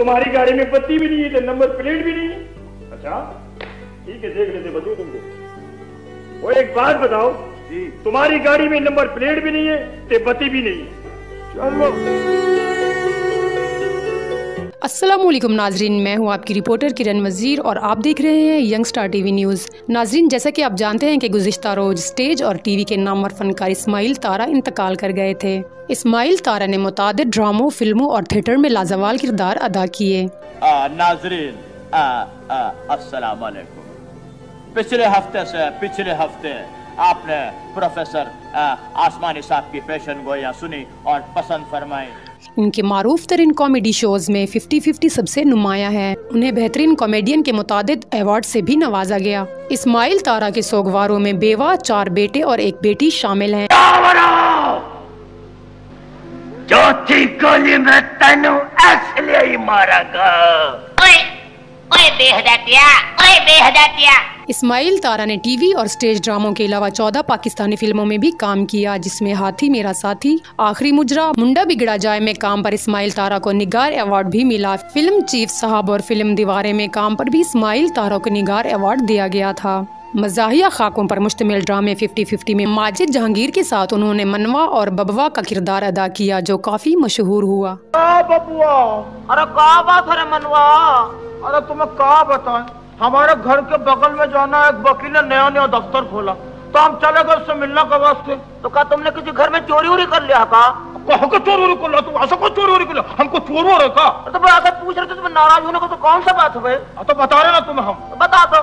तुम्हारी गाड़ी में बत्ती भी नहीं है, तो नंबर प्लेट भी नहीं है। अच्छा ठीक है, देख लेते बताओ तुमको। वो एक बात बताओ जी, तुम्हारी गाड़ी में नंबर प्लेट भी नहीं है, तो बत्ती भी नहीं है। चलो। अस्सलामुअलैकुम नाजरीन, मैं हूं आपकी रिपोर्टर किरण वजीर और आप देख रहे हैं यंग स्टार टीवी न्यूज़। नाजरीन, जैसा कि आप जानते हैं कि गुज़िश्ता रोज स्टेज और टीवी के नामवर फनकार इस्माइल तारा इंतकाल कर गए थे। इस्माइल तारा ने मुतादिद ड्रामों, फिल्मों और थिएटर में लाजवाल किरदार अदा किए। नाजरीन अस्सलामुअलैकुम। पिछले हफ्ते आपने प्रोफेसर आसमानी साहब की पेशन गोया सुनी और पसंद फरमाई। इनके मारूफ तरीन कॉमेडी शोज में 50-50 सबसे नुमाया है। उन्हें बेहतरीन कॉमेडियन के मुतादिद अवार्ड से भी नवाजा गया। इस्माइल तारा के सोगवारों में बेवा, 4 बेटे और 1 बेटी शामिल हैं। चौथी गोली में तेनू इसलिए ही मारागा। ओए बेहदातिया। इस्माइल तारा ने टीवी और स्टेज ड्रामों के अलावा 14 पाकिस्तानी फिल्मों में भी काम किया, जिसमें हाथी मेरा साथी, आखिरी मुजरा, मुंडा बिगड़ा जाए में काम पर इस्माइल तारा को निगार अवार्ड भी मिला। फिल्म चीफ साहब और फिल्म दीवारें में काम पर भी इस्माइल तारा को निगार अवार्ड दिया गया था। मज़ाहिया खाकों पर मुश्तमिल ड्रामे 50-50 में माजिद जहांगीर के साथ उन्होंने मनवा और बबवा का किरदार अदा किया, जो काफी मशहूर हुआ। बबुआ, अरे का बात है मनवा? अरे तुम्हें का बताएं, हमारे घर के बगल में जाना एक वकील ने नया दफ्तर खोला, तो हम चले गए उससे मिलने के वास्ते। तो क्या तुमने किसी घर में चोरी कर लिया? कहा चोरी कर लिया? तुम ऐसा कोई चोरी कर लिया? हमको चोर हो रहा? तो ऐसा पूछ रहे थे, तुम्हें नाराज होने को तो कौन सा बात है? तो बता रहे ना तुम्हें हम। बता दो।